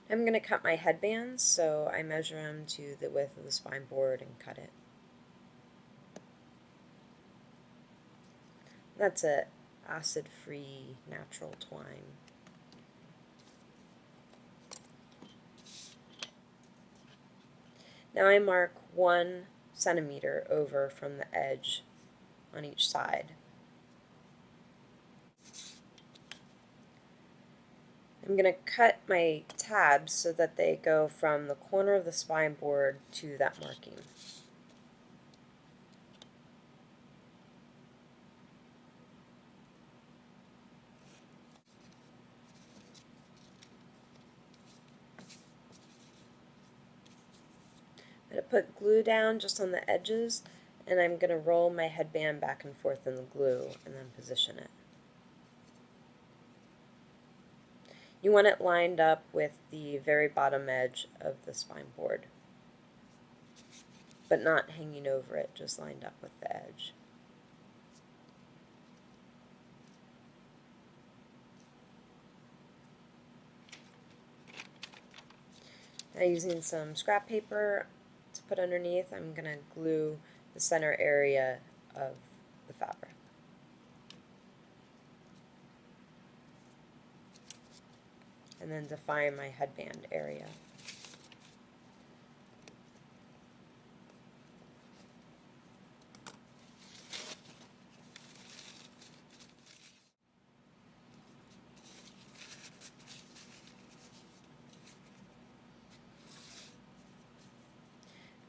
I'm going to cut my headbands, so I measure them to the width of the spine board and cut it. That's a acid-free natural twine. Now I mark 1 centimeter over from the edge on each side. I'm going to cut my tabs so that they go from the corner of the spine board to that marking. I'm going to put glue down just on the edges, and I'm going to roll my headband back and forth in the glue and then position it. You want it lined up with the very bottom edge of the spine board, but not hanging over it, just lined up with the edge. Now using some scrap paper to put underneath, I'm going to glue the center area of the fabric. And then define my headband area.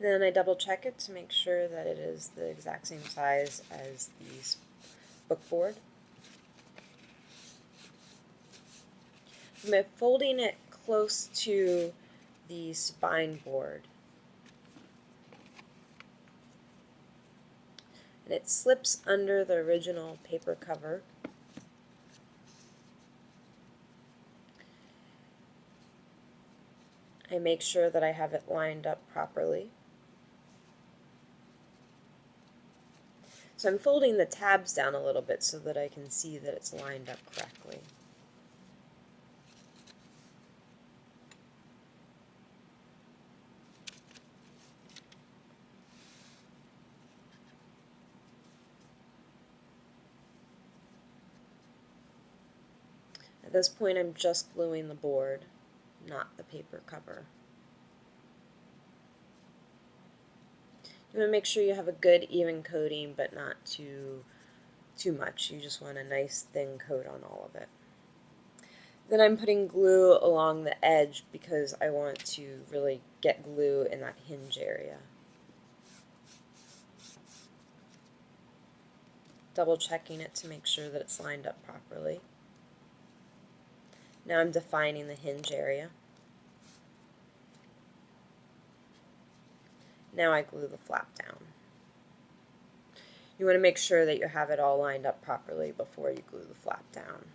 Then I double check it to make sure that it is the exact same size as the book board. I'm folding it close to the spine board. And it slips under the original paper cover. I make sure that I have it lined up properly. So I'm folding the tabs down a little bit so that I can see that it's lined up correctly. At this point, I'm just gluing the board, not the paper cover. You want to make sure you have a good even coating, but not too much. You just want a nice thin coat on all of it. Then I'm putting glue along the edge because I want to really get glue in that hinge area. Double checking it to make sure that it's lined up properly. Now I'm defining the hinge area. Now I glue the flap down. You want to make sure that you have it all lined up properly before you glue the flap down.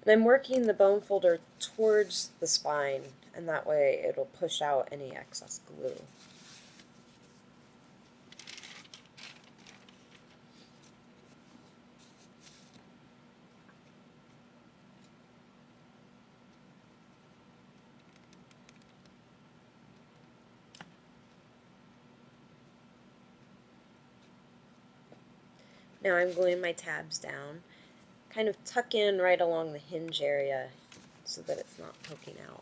And I'm working the bone folder towards the spine, and that way it'll push out any excess glue. Now I'm gluing my tabs down, kind of tuck in right along the hinge area so that it's not poking out.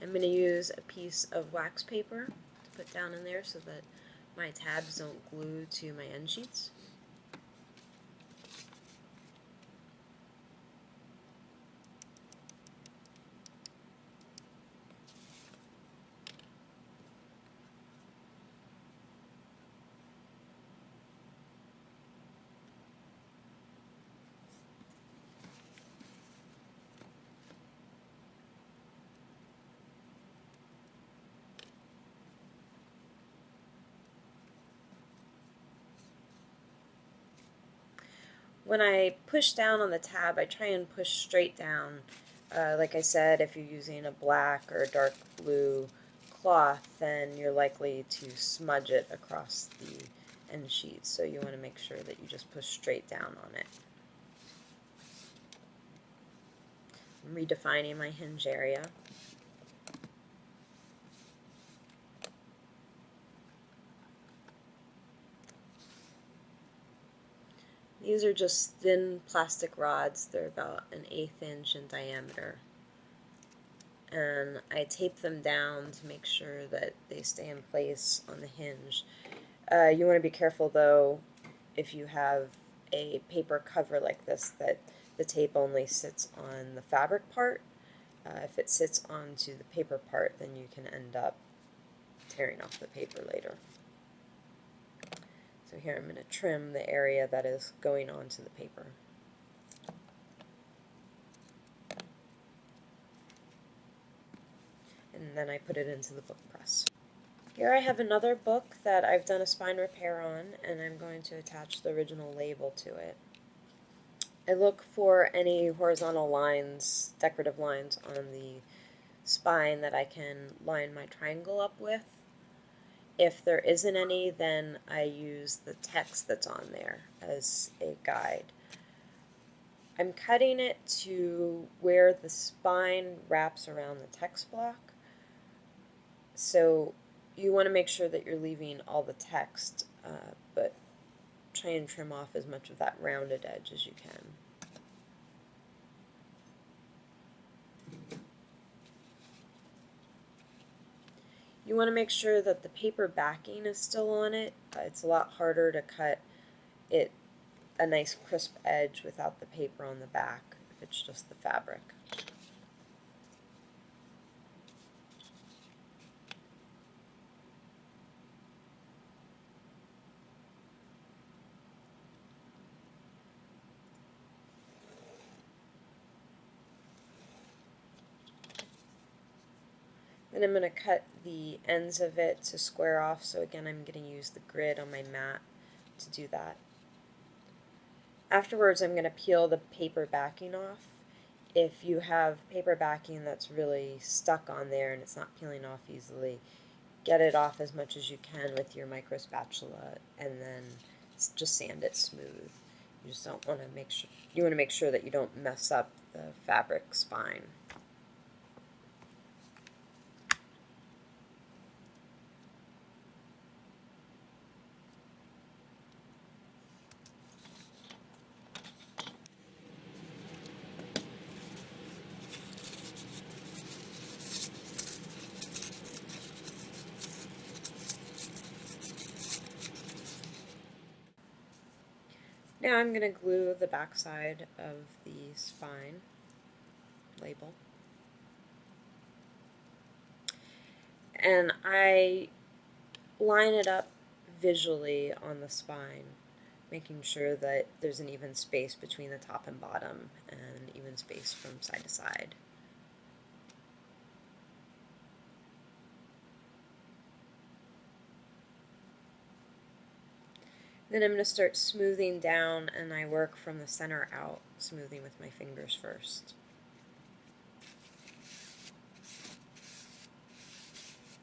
I'm going to use a piece of wax paper to put down in there so that my tabs don't glue to my end sheets. When I push down on the tab, I try and push straight down. Like I said, if you're using a black or a dark blue cloth, then you're likely to smudge it across the end sheets, so you want to make sure that you just push straight down on it. I'm redefining my hinge area. These are just thin plastic rods. They're about 1/8 inch in diameter. And I tape them down to make sure that they stay in place on the hinge. You want to be careful though, if you have a paper cover like this, that the tape only sits on the fabric part. If it sits onto the paper part, then you can end up tearing off the paper later. So here I'm going to trim the area that is going onto the paper. And then I put it into the book press. Here I have another book that I've done a spine repair on, and I'm going to attach the original label to it. I look for any horizontal lines, decorative lines on the spine that I can line my triangle up with. If there isn't any, then I use the text that's on there as a guide. I'm cutting it to where the spine wraps around the text block. So you want to make sure that you're leaving all the text, but try and trim off as much of that rounded edge as you can. You want to make sure that the paper backing is still on it. It's a lot harder to cut it a nice crisp edge without the paper on the back if it's just the fabric. Then I'm going to cut the ends of it to square off, so again I'm going to use the grid on my mat to do that. Afterwards I'm going to peel the paper backing off. If you have paper backing that's really stuck on there and it's not peeling off easily, get it off as much as you can with your micro spatula and then just sand it smooth. You just don't want to make sure that you don't mess up the fabric spine. Now I'm going to glue the back side of the spine label. And I line it up visually on the spine, making sure that there's an even space between the top and bottom and even space from side to side. Then I'm going to start smoothing down, and I work from the center out, smoothing with my fingers first.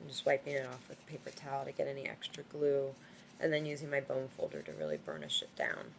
I'm just wiping it off with a paper towel to get any extra glue, and then using my bone folder to really burnish it down.